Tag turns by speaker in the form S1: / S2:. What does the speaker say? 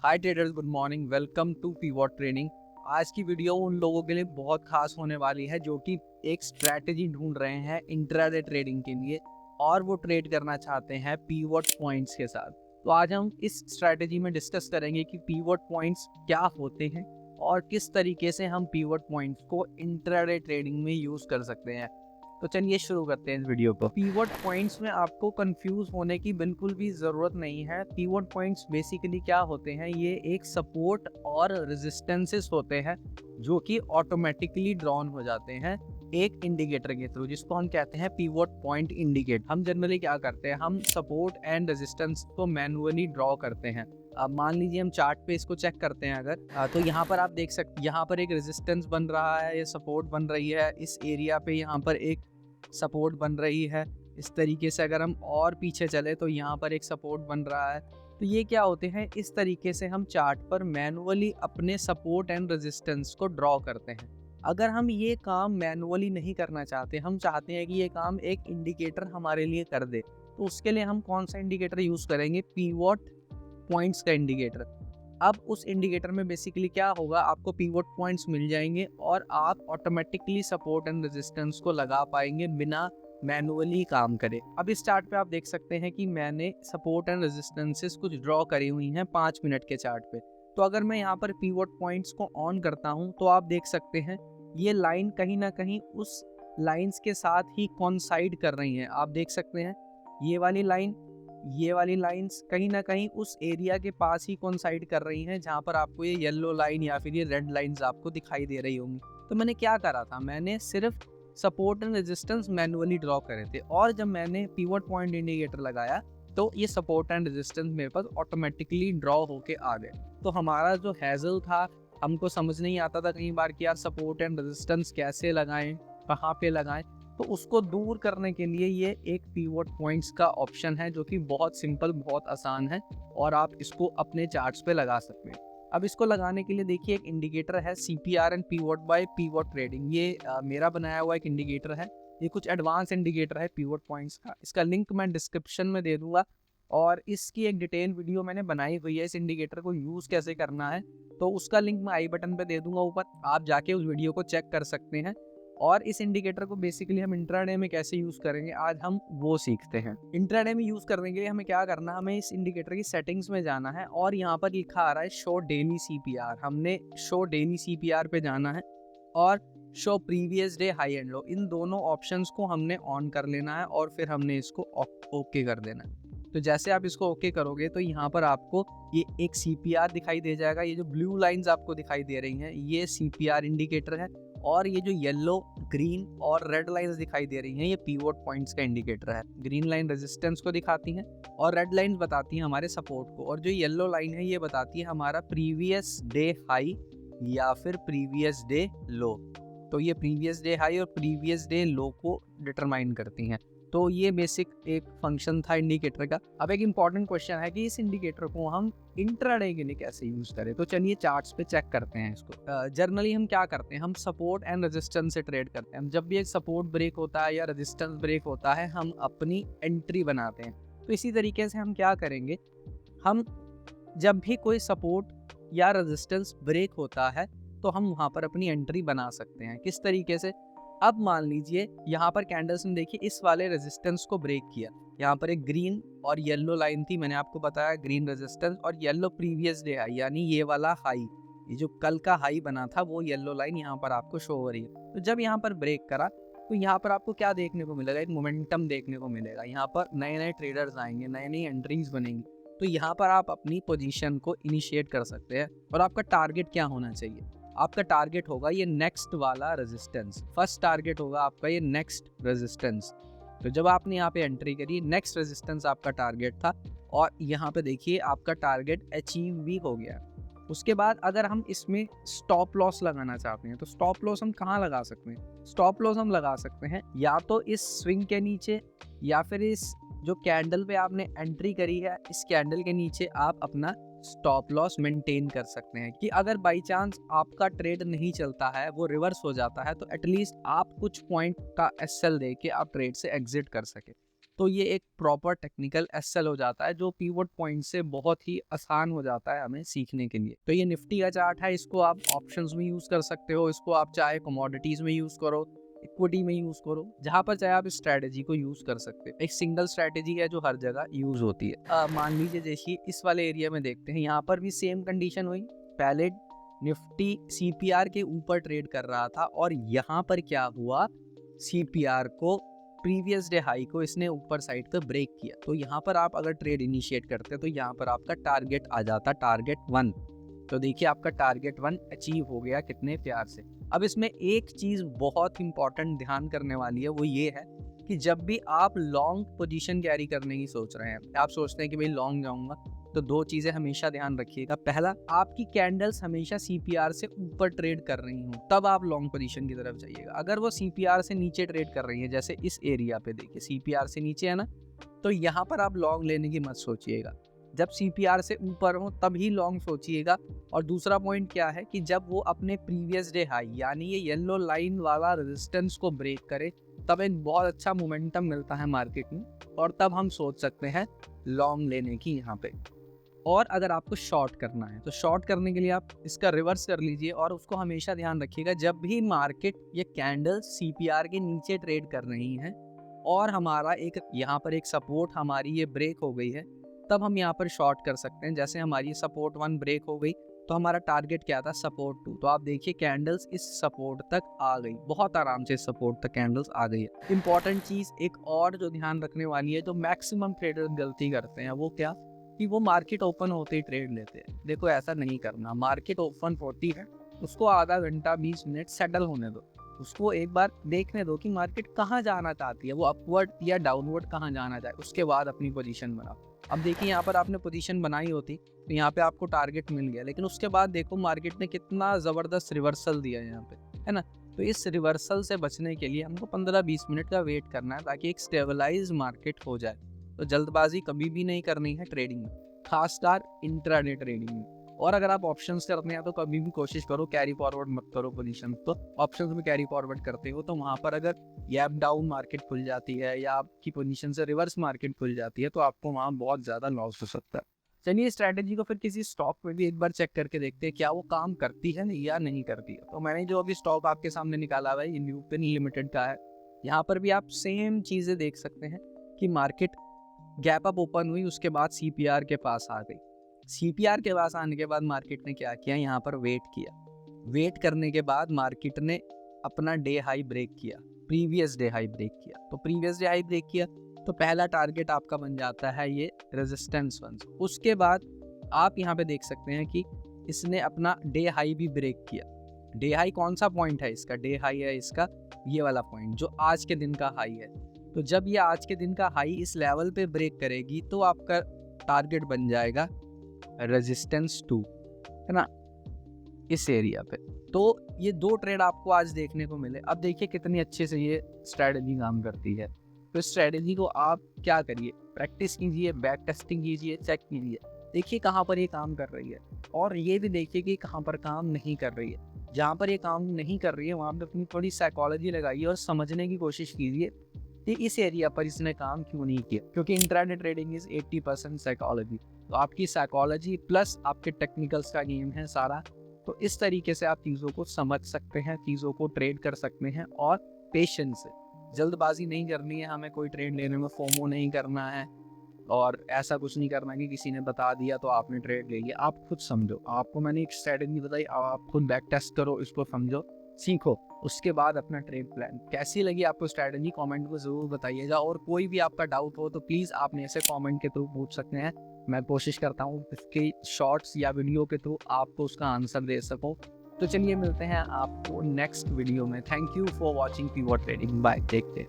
S1: Hi traders, good morning. Welcome to pivot training. आज की video उन लोगों के लिए बहुत खास होने वाली है जो कि एक स्ट्रैटेजी ढूंढ रहे हैं इंट्राडे ट्रेडिंग के लिए और वो ट्रेड करना चाहते हैं पीवॉट पॉइंट्स के साथ। तो आज हम इस स्ट्रैटेजी में डिस्कस करेंगे कि पीवॉट पॉइंट्स क्या होते हैं और किस तरीके से हम पीवॉट पॉइंट्स को इंट्राडे ट्रेडिंग में यूज कर सकते हैं। तो चलिए शुरू करते हैं इस वीडियो को। पीवॉट पॉइंट्स में आपको कंफ्यूज होने की बिल्कुल भी ज़रूरत नहीं है। पीवॉट पॉइंट्स बेसिकली क्या होते हैं, ये एक सपोर्ट और रेजिस्टेंसेस होते हैं जो कि ऑटोमेटिकली ड्रॉन हो जाते हैं एक इंडिकेटर के थ्रू, जिसको हम कहते हैं पीवॉट पॉइंट इंडिकेट। हम जनरली क्या करते हैं, हम सपोर्ट एंड रेजिस्टेंस को मैनुअली ड्रॉ करते हैं। अब मान लीजिए हम चार्ट पे इसको चेक करते हैं अगर तो यहाँ पर आप देख सकते, यहाँ पर एक रेजिस्टेंस बन रहा है, ये सपोर्ट बन रही है, इस एरिया पे यहाँ पर एक सपोर्ट बन रही है। इस तरीके से अगर हम और पीछे चले तो यहाँ पर एक सपोर्ट बन रहा है। तो ये क्या होते हैं, इस तरीके से हम चार्ट पर मैनुअली अपने सपोर्ट एंड रेजिस्टेंस को ड्रॉ करते हैं। अगर हम ये काम मैनुअली नहीं करना चाहते, हम चाहते हैं कि ये काम एक इंडिकेटर हमारे लिए कर दे, तो उसके लिए हम कौन सा इंडिकेटर यूज करेंगे, पीवॉट पॉइंट्स का इंडिकेटर। अब उस इंडिकेटर में बेसिकली क्या होगा, आपको पीवॉट पॉइंट्स मिल जाएंगे और आप ऑटोमेटिकली सपोर्ट एंड रेजिस्टेंस को लगा पाएंगे बिना मैनुअली काम करे। अब इस चार्ट पे आप देख सकते हैं कि मैंने सपोर्ट एंड रेजिस्टेंसेस कुछ ड्रॉ करी हुई हैं 5 मिनट के चार्ट पे। तो अगर मैं यहाँ पर पीवॉट पॉइंट्स को ऑन करता हूँ तो आप देख सकते हैं ये लाइन कहीं ना कहीं उस लाइन्स के साथ ही कॉन्साइड कर रही हैं। आप देख सकते हैं ये वाली लाइंस कहीं ना कहीं उस एरिया के पास ही कॉन्साइड कर रही हैं जहाँ पर आपको ये येलो लाइन या फिर ये रेड लाइंस आपको दिखाई दे रही होंगी। तो मैंने क्या करा था, मैंने सिर्फ support and resistance manually draw करे थे और जब मैंने पीवॉट पॉइंट इंडिकेटर लगाया तो ये सपोर्ट एंड रेजिस्टेंस मेरे पास ऑटोमेटिकली ड्रॉ होके आ गए। तो हमारा जो हैजल था, हमको समझ नहीं आता था कई बार कि यार सपोर्ट एंड रेजिस्टेंस कैसे लगाएं, कहाँ पे लगाएं, तो उसको दूर करने के लिए ये एक पीवॉट पॉइंट्स का ऑप्शन है जो कि बहुत सिंपल, बहुत आसान है और आप इसको अपने चार्ट्स पे लगा सकते हैं। अब इसको लगाने के लिए देखिए एक इंडिकेटर है CPR and pivot by pivot trading. ये मेरा बनाया हुआ एक इंडिकेटर है। ये कुछ एडवांस इंडिकेटर है पीवॉट पॉइंट्स का। इसका लिंक मैं डिस्क्रिप्शन में दे दूंगा और इसकी एक डिटेल वीडियो मैंने बनाई हुई है, इस इंडिकेटर को यूज़ कैसे करना है, तो उसका लिंक मैं आई बटन पे दे दूंगा ऊपर, आप जाके उस वीडियो को चेक कर सकते हैं। और इस इंडिकेटर को बेसिकली हम इंट्राडे में कैसे यूज करेंगे आज हम वो सीखते हैं। इंट्राडे में यूज करने के लिए हमें क्या करना है, हमें इस इंडिकेटर की सेटिंग्स में जाना है और यहाँ पर लिखा आ रहा है शो डेली CPR। हमने शो डेली CPR पे जाना है और show previous day high and low, इन दोनों ऑप्शंस को हमने ऑन कर लेना है और फिर हमने इसको ओके कर देना है। तो जैसे आप इसको ओके करोगे तो यहाँ पर आपको ये एक CPR दिखाई दे जाएगा। ये जो ब्लू लाइंस आपको दिखाई दे रही हैं ये CPR इंडिकेटर है और ये जो येलो, ग्रीन और रेड लाइंस दिखाई दे रही हैं ये पीवॉट पॉइंट्स का इंडिकेटर है। ग्रीन लाइन रेजिस्टेंस को दिखाती हैं और रेड लाइंस बताती हैं हमारे सपोर्ट को, और जो येलो लाइन है ये बताती है हमारा प्रीवियस डे हाई या फिर प्रीवियस डे लो। तो ये प्रीवियस डे हाई और प्रीवियस डे लो को डिटरमाइन करती हैं। तो ये बेसिक एक फंक्शन था इंडिकेटर का। अब एक इम्पॉर्टेंट क्वेश्चन है कि इस इंडिकेटर को हम इंट्राडे के लिए कैसे यूज करें। तो चलिए चार्ट्स पे चेक करते हैं इसको। जर्नली हम क्या करते हैं, हम सपोर्ट एंड रेजिस्टेंस से ट्रेड करते हैं। जब भी एक सपोर्ट ब्रेक होता है या रेजिस्टेंस ब्रेक होता है हम अपनी एंट्री बनाते हैं। तो इसी तरीके से हम क्या करेंगे, हम जब भी कोई सपोर्ट या रेजिस्टेंस ब्रेक होता है तो हम वहाँ पर अपनी एंट्री बना सकते हैं। किस तरीके से, अब मान लीजिए यहाँ पर कैंडल्स ने देखिए इस वाले रेजिस्टेंस को ब्रेक किया। यहाँ पर एक ग्रीन और येलो लाइन थी, मैंने आपको बताया ग्रीन रेजिस्टेंस और येलो प्रीवियस डे हाई, यानी ये वाला हाई, ये जो कल का हाई बना था वो येलो लाइन यहाँ पर आपको शो हो रही है। तो जब यहाँ पर ब्रेक करा तो यहाँ पर आपको क्या देखने को मिलेगा, एक मोमेंटम देखने को मिलेगा। यहाँ पर नए नए ट्रेडर्स आएंगे, नई नई एंट्रीज बनेंगी। तो यहाँ पर आप अपनी पोजीशन को इनिशिएट कर सकते हैं और आपका टारगेट क्या होना चाहिए, आपका टारगेट होगा ये नेक्स्ट वाला रेजिस्टेंस। फर्स्ट टारगेट होगा आपका ये नेक्स्ट रेजिस्टेंस। तो जब आपने यहाँ पे एंट्री करी, नेक्स्ट रेजिस्टेंस आपका टारगेट था और यहाँ पे देखिए आपका टारगेट अचीव भी हो गया। उसके बाद अगर हम इसमें स्टॉप लॉस लगाना चाहते हैं तो स्टॉप लॉस हम कहाँ लगा सकते हैं, स्टॉप लॉस हम लगा सकते हैं या तो इस स्विंग के नीचे या फिर इस जो कैंडल पे आपने एंट्री करी है इस कैंडल के नीचे आप अपना स्टॉप लॉस मेंटेन कर सकते हैं कि अगर बाई चांस आपका ट्रेड नहीं चलता है, वो रिवर्स हो जाता है, तो एटलीस्ट आप कुछ पॉइंट का SL दे के आप ट्रेड से एग्जिट कर सके। तो ये एक प्रॉपर टेक्निकल एसएल हो जाता है जो पिवट पॉइंट से बहुत ही आसान हो जाता है हमें सीखने के लिए। तो ये निफ्टी का चार्ट है, इसको आप ऑप्शंस में यूज कर सकते हो, इसको आप चाहे कमोडिटीज में यूज करो, इक्विटी में यूज करो, जहां पर चाहे आप इस स्ट्रैटेजी को यूज कर सकते हो। एक सिंगल स्ट्रैटेजी है जो हर जगह यूज होती है। मान लीजिए देखिए इस वाले एरिया में देखते हैं, यहाँ पर भी सेम कंडीशन हुई। पहले निफ्टी सीपीआर के ऊपर ट्रेड कर रहा था और यहाँ पर क्या हुआ, सीपीआर को प्रीवियस डे हाई को इसने ऊपर साइड पे ब्रेक किया। तो यहाँ पर आप अगर ट्रेड इनिशिएट करते तो यहाँ पर आपका टारगेट आ जाता टारगेट 1। तो देखिए आपका टारगेट 1 अचीव हो गया कितने प्यार से। अब इसमें एक चीज बहुत इंपॉर्टेंट ध्यान करने वाली है, वो ये है कि जब भी आप लॉन्ग पोजीशन कैरी करने की सोच रहे हैं, आप सोचते हैं कि भाई लॉन्ग जाऊंगा, तो दो चीजें हमेशा ध्यान रखिएगा। पहला, आपकी कैंडल्स हमेशा सीपीआर से ऊपर ट्रेड कर रही हूँ तब आप लॉन्ग पोजीशन की तरफ जाइएगा। अगर वो सीपीआर से नीचे ट्रेड कर रही है, जैसे इस एरिया पे देखिए सीपीआर से नीचे है ना, तो यहाँ पर आप लॉन्ग लेने की मत सोचिएगा। जब सीपीआर से ऊपर हो तभी लॉन्ग सोचिएगा। और दूसरा पॉइंट क्या है कि जब वो अपने प्रीवियस डे हाई यानी ये येलो लाइन वाला रेजिस्टेंस को ब्रेक करे, तब एक बहुत अच्छा मोमेंटम मिलता है मार्केट में और तब हम सोच सकते हैं लॉन्ग लेने की यहाँ पे। और अगर आपको शॉर्ट करना है तो शॉर्ट करने के लिए आप इसका रिवर्स कर लीजिए और उसको हमेशा ध्यान रखिएगा, जब भी मार्केट ये कैंडल सीपीआर के नीचे ट्रेड कर रही हैं और हमारा एक यहाँ पर एक सपोर्ट हमारी ये ब्रेक हो गई है, तब हम यहाँ पर शॉर्ट कर सकते हैं। जैसे हमारी सपोर्ट 1 ब्रेक हो गई तो हमारा टारगेट क्या था, सपोर्ट 2। तो आप देखिए कैंडल्स इस सपोर्ट तक आ गई, बहुत आराम से सपोर्ट तक कैंडल्स आ गई है। इंपॉर्टेंट चीज एक और जो ध्यान रखने वाली है, जो मैक्सिमम ट्रेडर गलती करते हैं, वो क्या कि वो मार्केट ओपन होते ही ट्रेड लेते हैं। देखो ऐसा नहीं करना, मार्केट ओपन होती है उसको आधा घंटा 20 मिनट सेटल होने दो, उसको एक बार देखने दो कि मार्केट कहाँ जाना चाहती है, वो अपवर्ड या डाउनवर्ड कहाँ जाना चाहे, उसके बाद अपनी पोजीशन बनाओ। अब देखिए यहाँ पर आपने पोजीशन बनाई होती तो यहाँ पे आपको टारगेट मिल गया, लेकिन उसके बाद देखो मार्केट ने कितना ज़बरदस्त रिवर्सल दिया है यहाँ पे, है ना। तो इस रिवर्सल से बचने के लिए हमको 15-20 मिनट का वेट करना है ताकि एक स्टेबलाइज मार्केट हो जाए। तो जल्दबाजी कभी भी नहीं करनी है ट्रेडिंग में, खासकर इंट्राडे ट्रेडिंग में। और अगर आप ऑप्शंस करते हैं तो कभी भी कोशिश करो कैरी फॉरवर्ड मत करो पोजीशन। तो ऑप्शंस में कैरी फॉरवर्ड करते हो तो वहाँ पर अगर गैप डाउन मार्केट खुल जाती है या आपकी पोजीशन से रिवर्स मार्केट खुल जाती है तो आपको वहाँ बहुत ज़्यादा लॉस हो सकता है। चलिए स्ट्रैटेजी को फिर किसी स्टॉक में भी एक बार चेक करके देखते हैं क्या वो काम करती है या नहीं करती है। तो मैंने जो अभी स्टॉक आपके सामने निकाला हुआ है ये ल्यूपिन लिमिटेड का है। यहाँ पर भी आप सेम चीज़ें देख सकते हैं कि मार्केट गैप अप ओपन हुई, उसके बाद सीपीआर के पास आ गई। सीपीआर के पास आने के बाद मार्केट ने क्या किया, यहाँ पर वेट किया। वेट करने के बाद मार्केट ने अपना डे हाई ब्रेक किया, प्रीवियस डे हाई ब्रेक किया। तो प्रीवियस डे हाई ब्रेक किया तो पहला टारगेट आपका बन जाता है ये रेजिस्टेंस 1। उसके बाद आप यहाँ पे देख सकते हैं कि इसने अपना डे हाई भी ब्रेक किया। डे हाई कौन सा पॉइंट है इसका, डे हाई है इसका ये वाला पॉइंट जो आज के दिन का हाई है। तो जब ये आज के दिन का हाई इस लेवल पे ब्रेक करेगी तो आपका टारगेट बन जाएगा रेजिस्टेंस 2, है ना, इस एरिया पे। तो ये दो ट्रेड आपको आज देखने को मिले। अब देखिए कितनी अच्छे से ये स्ट्रैटेजी काम करती है। तो इस स्ट्रैटेजी को आप क्या करिए, प्रैक्टिस कीजिए, बैक टेस्टिंग कीजिए, चेक कीजिए, देखिए कहाँ पर ये काम कर रही है और ये भी देखिए कि कहाँ पर काम नहीं कर रही है। जहाँ पर ये काम नहीं कर रही है वहाँ पर अपनी थोड़ी साइकोलॉजी लगाइए और समझने की कोशिश कीजिए कि इस एरिया पर इसने काम क्यों नहीं किया, क्योंकि इंट्राडे ट्रेडिंग इज 80% साइकोलॉजी। तो आपकी साइकोलॉजी प्लस आपके टेक्निकल्स का गेम है सारा। तो इस तरीके से आप चीज़ों को समझ सकते हैं, चीज़ों को ट्रेड कर सकते हैं और पेशेंस से। जल्दबाजी नहीं करनी है हमें, कोई ट्रेड लेने में फोमो नहीं करना है और ऐसा कुछ नहीं करना कि किसी ने बता दिया तो आपने ट्रेड ले लिया। आप खुद समझो, आपको मैंने एक स्ट्रेटजी बताई, आप खुद बैक टेस्ट करो, इसको समझो, सीखो, उसके बाद अपना ट्रेड प्लान। कैसी लगी आपको स्ट्रैटेजी कमेंट में ज़रूर बताइएगा। और कोई भी आपका डाउट हो तो प्लीज़ आप मेरे से कमेंट के थ्रू पूछ सकते हैं। मैं कोशिश करता हूँ इसके शॉर्ट्स या वीडियो के थ्रू आपको उसका आंसर दे सकूँ। तो चलिए मिलते हैं आपको नेक्स्ट वीडियो में। Thank you for watching pivot trading. Bye, take care.